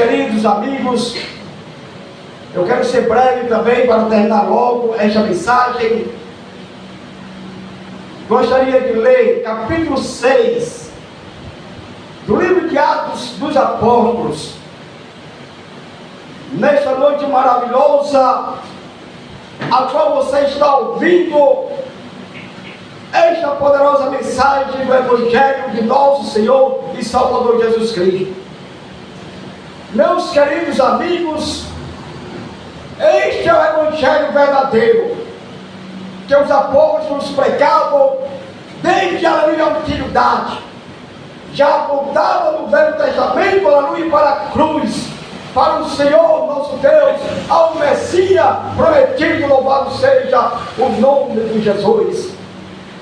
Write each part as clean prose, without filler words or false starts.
queridos amigos, eu quero ser breve também para terminar logo esta mensagem. Gostaria de ler capítulo 6 do livro de Atos dos Apóstolos. Nesta noite maravilhosa, a qual você está ouvindo esta poderosa mensagem do Evangelho de nosso Senhor e Salvador Jesus Cristo. Meus queridos amigos, este é o Evangelho verdadeiro que os apóstolos pregavam desde a antiguidade. Já apontava no Velho Testamento, aleluia, para a cruz, para o Senhor nosso Deus, ao Messias prometido. Louvado seja o nome de Jesus.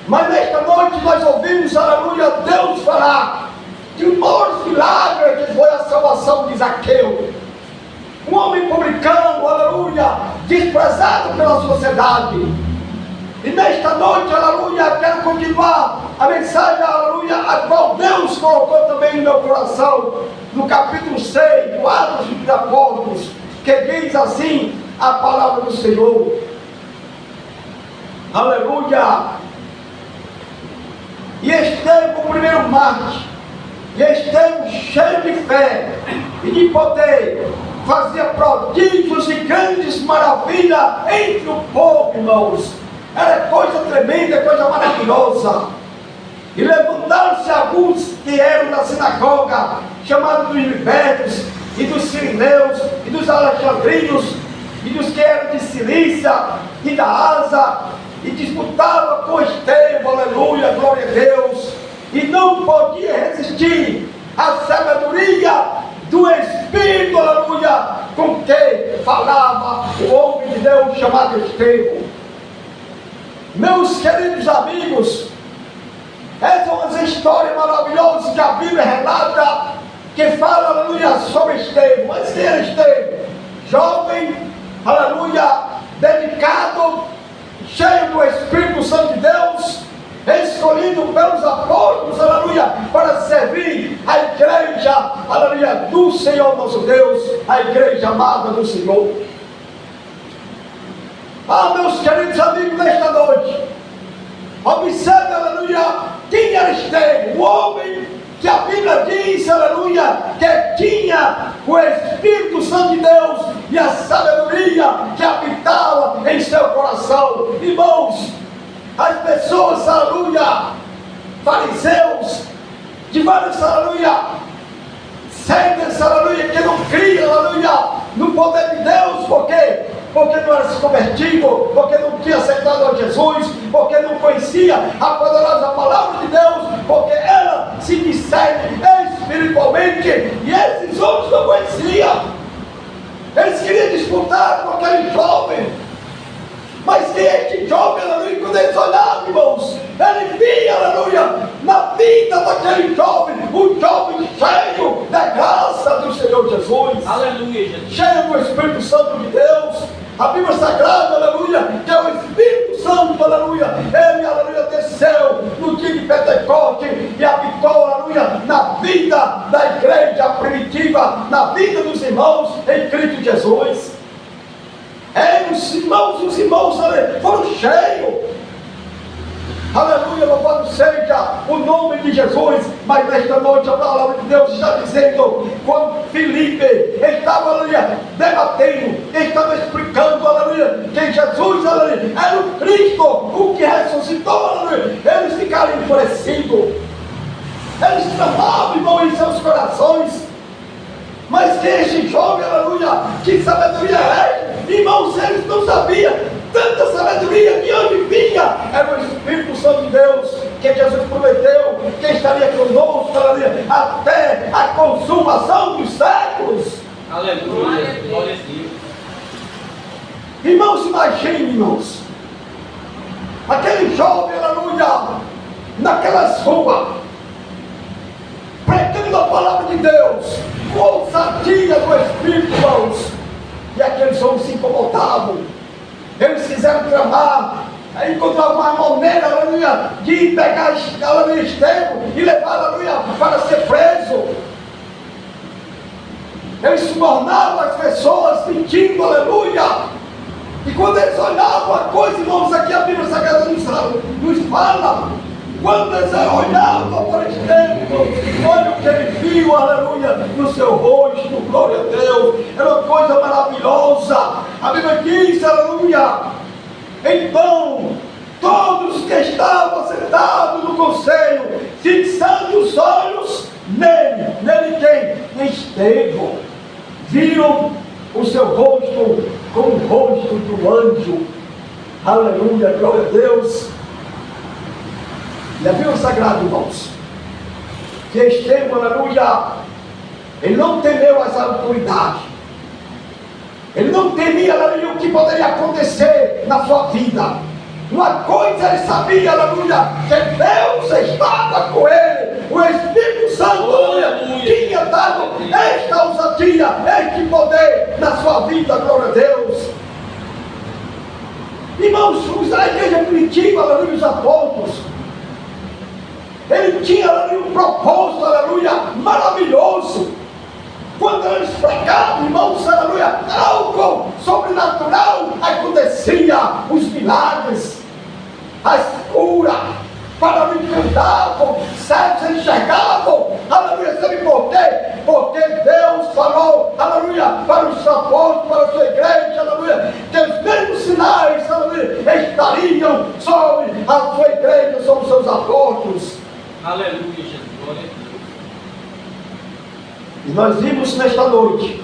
Mas nesta noite nós ouvimos, aleluia, Deus falar que o maior milagre que foi a salvação de Zaqueu, um homem publicano, aleluia, desprezado pela sociedade. E nesta noite, aleluia, quero continuar a mensagem, aleluia, a qual Deus colocou também no meu coração, no capítulo 6 do Atos dos Apóstolos, que diz assim a palavra do Senhor. Aleluia. E Estevão, o primeiro mártir, e Estevão, cheio de fé e de poder, fazia prodígios e grandes maravilhas entre o povo, irmãos. Era coisa tremenda, coisa maravilhosa. E levantaram-se alguns que eram da sinagoga, chamados dos libertos, e dos sirineus, e dos alexandrinos, e dos que eram de Cilícia e da Ásia, e disputavam com Estevão, aleluia, glória a Deus, e não podia resistir à sabedoria do Espírito, aleluia, com que falava o homem de Deus chamado Estevão. Meus queridos amigos, essas são as histórias maravilhosas que a Bíblia relata, que fala, aleluia, sobre Estevão. Mas quem era Estevão? Jovem, aleluia, dedicado, cheio do Espírito Santo de Deus, escolhido pelos apóstolos, aleluia, para servir a igreja, aleluia, do Senhor nosso Deus, a igreja amada do Senhor. Ah, meus queridos amigos, nesta noite, observe, aleluia, quem era Estevão, o homem que a Bíblia diz, aleluia, que tinha o Espírito Santo de Deus e a sabedoria que habitava em seu coração. Irmãos, as pessoas, aleluia, fariseus, de vários, aleluia, seitas, aleluia, que não criam, aleluia, no poder de Deus, porque não era se convertido, porque não tinha aceitado a Jesus, porque não conhecia a poderosa palavra de Deus, porque ela se discerne espiritualmente, e esses outros não conheciam. Eles queriam disputar com aquele jovem, mas que este jovem, aleluia, quando eles olhavam, irmãos, ele via, aleluia, na vida daquele jovem, um jovem cheio da graça do Senhor Jesus, aleluia, cheio do Espírito Santo de Deus. A Bíblia Sagrada, aleluia, que é o Espírito Santo, aleluia, ele, aleluia, desceu no dia de Pentecostes e habitou, aleluia, na vida da igreja primitiva, na vida dos irmãos em Cristo Jesus. Os irmãos aleluia, foram cheios. Aleluia, louvado seja o nome de Jesus. Mas nesta noite a palavra de Deus está dizendo, quando Filipe estava, aleluia, debatendo, estava explicando, aleluia, que Jesus, aleluia, era o Cristo, o que ressuscitou, aleluia, eles ficaram enfurecidos. Eles clamavam, irmão, em seus corações. Mas que este jovem, aleluia, que sabedoria é? Irmãos, eles não sabiam tanta sabedoria de onde vinha. Era o Espírito Santo de Deus, que Jesus prometeu que estaria conosco, aleluia, até a consumação dos séculos. Aleluia, glória a Deus. Irmãos, imagine, irmãos, aquele jovem, aleluia, naquelas ruas, pregando a palavra de Deus, com ousadia do Espírito, irmãos. E aqueles homens se incomodavam. Eles quiseram tramar, encontrar uma maneira, aleluia, de pegar, aleluia, Estevão e levar, aleluia, para ser preso. Ele subornava as pessoas mentindo, aleluia. E quando eles olhavam a coisa, irmãos, aqui a Bíblia Sagrada nos fala, quando eles olhavam para Estevão, olha o que ele viu, aleluia, no seu rosto, glória a Deus, era uma coisa maravilhosa. A Bíblia diz, aleluia, então todos que estavam sentados no conselho, fixando os olhos nele quem? Em Estevão, viram o seu rosto como o rosto do anjo, aleluia, glória a Deus. E a Bíblia Sagrada, irmãos, que Estevão, aleluia, ele não temeu as autoridades, ele não temia, aleluia, o que poderia acontecer na sua vida. Uma coisa ele sabia, aleluia, que Deus estava com ele, o Espírito Santo, aleluia, tinha dado esta ousadia, este poder na sua vida, glória a Deus. Irmãos, a igreja primitiva, aleluia, os apóstolos, ele tinha, aleluia, um propósito, aleluia, maravilhoso. Quando eles pregavam, irmãos, aleluia, algo sobrenatural acontecia, os milagres, as curas, para me cantavam, cegos enxergavam, aleluia, sabe por quê? Porque Deus falou, aleluia, para os apóstolos, para a sua igreja, aleluia, que os mesmos sinais, aleluia, estariam sobre a sua igreja, sobre os seus apóstolos. Aleluia, Jesus, glória a Deus. E nós vimos nesta noite,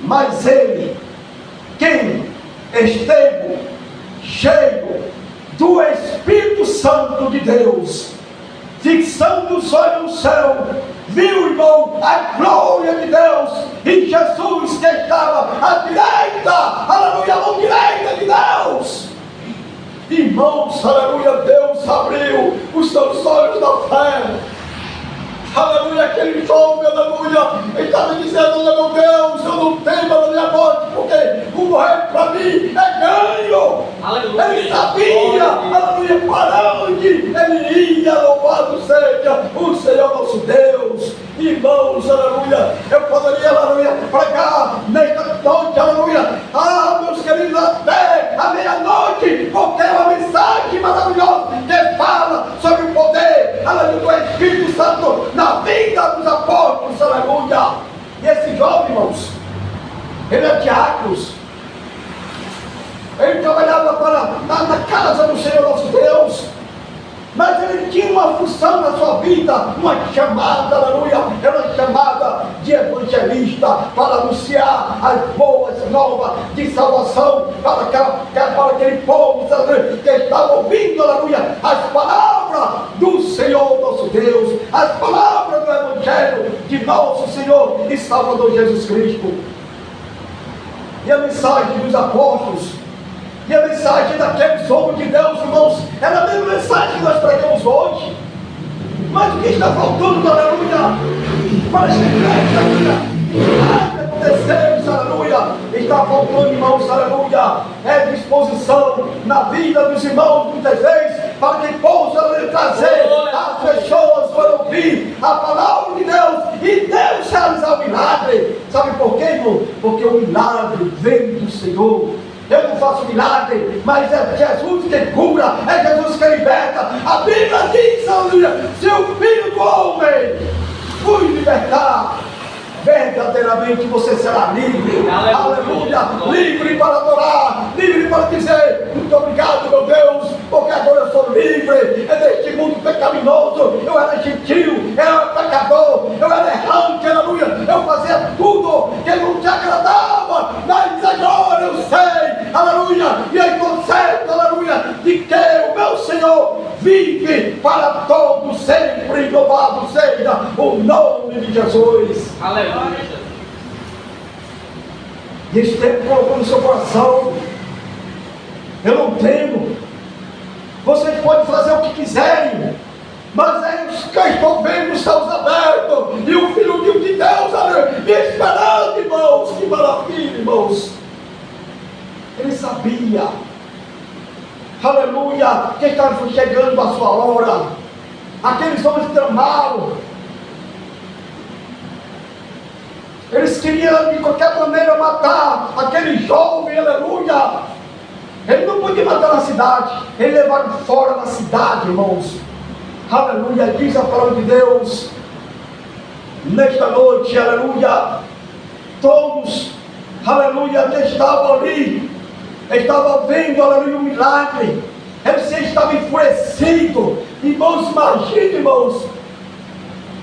mas ele, quem esteve cheio do Espírito Santo de Deus, fixando os olhos no céu, viu, irmão, a glória de Deus, e Jesus que estava à direita, aleluia, à mão direita de Deus. Irmãos, aleluia, Deus abriu os seus olhos da fé. Aleluia, aquele jovem, aleluia, ele estava dizendo, meu Deus, eu não tenho, aleluia, a morte, porque o morrer para mim é ganho. Aleluia. Ele sabia, aleluia, para onde ele ia, louvado seja o Senhor nosso Deus. Irmãos, aleluia, eu poderia, aleluia, pregar nesta noite, aleluia, meus queridos, até a meia-noite, porque é uma mensagem maravilhosa que fala sobre o poder, aleluia, do Espírito Santo na vida dos apóstolos, aleluia. E esse jovem, irmãos, ele é diácono, ele trabalhava na casa do Senhor nosso Deus, mas ele tinha uma função na sua vida, uma chamada, aleluia, era uma chamada de evangelista, para anunciar as boas novas de salvação para aquele povo, aleluia, que estava ouvindo, aleluia, as palavras do Senhor nosso Deus, as palavras do Evangelho de nosso Senhor e Salvador Jesus Cristo. E a mensagem dos apóstolos, e a mensagem daqueles homens de Deus, irmãos, era a mesma mensagem que nós pregamos hoje. Mas o que está faltando, aleluia, para as igrejas, aleluia, está faltando, irmãos, aleluia, é disposição na vida dos irmãos, muitas vezes, para que possam trazer as pessoas para ouvir a palavra de Deus e Deus realizar o milagre. Sabe por quê, irmão? Porque o milagre vem do Senhor. Eu não faço milagre, mas é Jesus que cura, é Jesus que liberta. A Bíblia diz, aleluia, se o Filho do Homem vos libertar, verdadeiramente você será livre. Aleluia, livre para adorar, livre para dizer, muito obrigado, meu Deus, porque agora eu sou livre. É deste mundo pecaminoso, eu era gentil, eu era pecador, eu era errante, aleluia, eu fazia tudo que não te agradava, mas agora eu sei, aleluia, e eu estou certo, aleluia, de que o meu Senhor vive para todo sempre. Louvado seja o nome de Jesus. Aleluia. E esse tempo colocou no seu coração: eu não temo. Vocês podem fazer o que quiserem, mas é os que eu estou vendo os céus abertos e o Filho de Deus, aleluia, me esperando, irmãos. Que maravilha, irmãos. Ele sabia, aleluia, que estava chegando a sua hora. Aqueles homens tramaram, Eles queriam de qualquer maneira matar aquele jovem, aleluia. Ele não podia matar na cidade, ele levaram fora da cidade, irmãos. Aleluia, diz a palavra de Deus. Nesta noite, aleluia, todos, aleluia, que estavam ali, estavam vendo, aleluia, um milagre. Eles estavam enfurecidos. Irmãos, imagine, irmãos,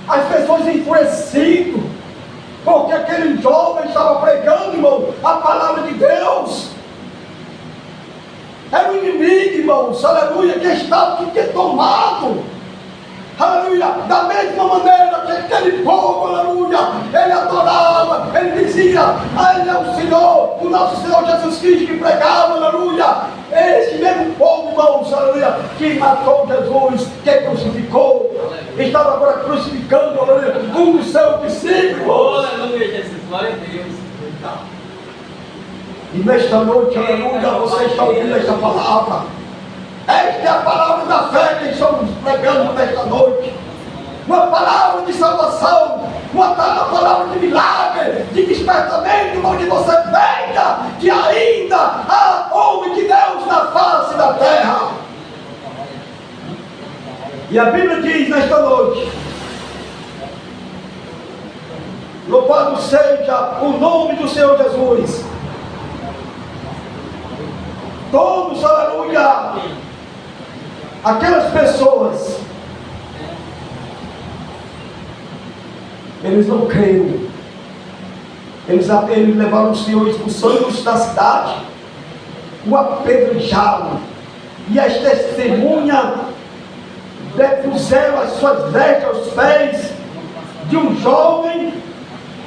as pessoas enfurecidas, porque aquele jovem estava pregando, irmão, a palavra de Deus. Era o inimigo, irmãos, aleluia, que estava tomado, aleluia, da mesma maneira que aquele povo, aleluia, ele adorava, ele dizia, ele é o Senhor, o nosso Senhor Jesus Cristo que pregava, aleluia. Esse mesmo povo, irmãos, aleluia, que matou Jesus, que crucificou, estava agora crucificando, aleluia, um dos seus discípulos. Aleluia, Jesus, glória a Deus. E nesta noite, aleluia, você está ouvindo esta palavra. Esta é a palavra da fé que estamos pregando nesta noite. Uma palavra de salvação, uma palavra de milagre, de despertamento, onde você veja que ainda há homem de Deus na face da terra. E a Bíblia diz nesta noite: louvado seja o nome do Senhor Jesus. Todos, aleluia, aquelas pessoas, eles não creram. Eles levaram o Senhor expulsando-os da cidade, o apedrejaram, e as testemunhas depuseram as suas vestes aos pés de um jovem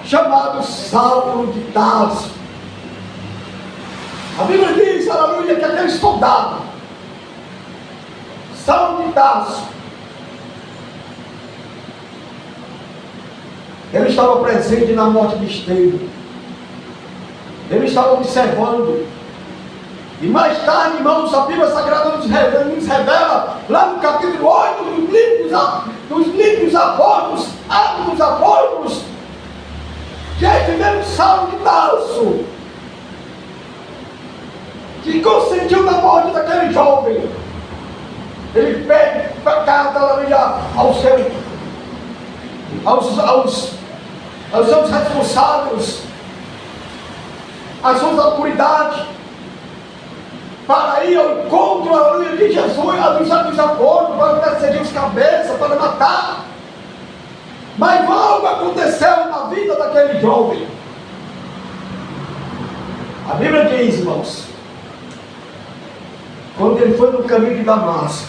chamado Saulo de Tarso. A Bíblia diz, aleluia, que aquele soldado, Saulo de Tarso, ele estava presente na morte de Estevão. Ele estava observando. E mais tarde, irmãos, a Bíblia Sagrada nos revela, lá no capítulo 8, dos livros dos apóstolos, Atos dos Apóstolos, que é esse mesmo Saulo de Tarso, que consentiu na morte daquele jovem. Ele pede para carta aos seus responsáveis, às suas autoridades, para ir ao encontro, aleluia, de Jesus, dos apóstolos, para perseguir os cabeças, para matar. Mas algo aconteceu na vida daquele jovem. A Bíblia diz, irmãos, quando ele foi no caminho de Damasco,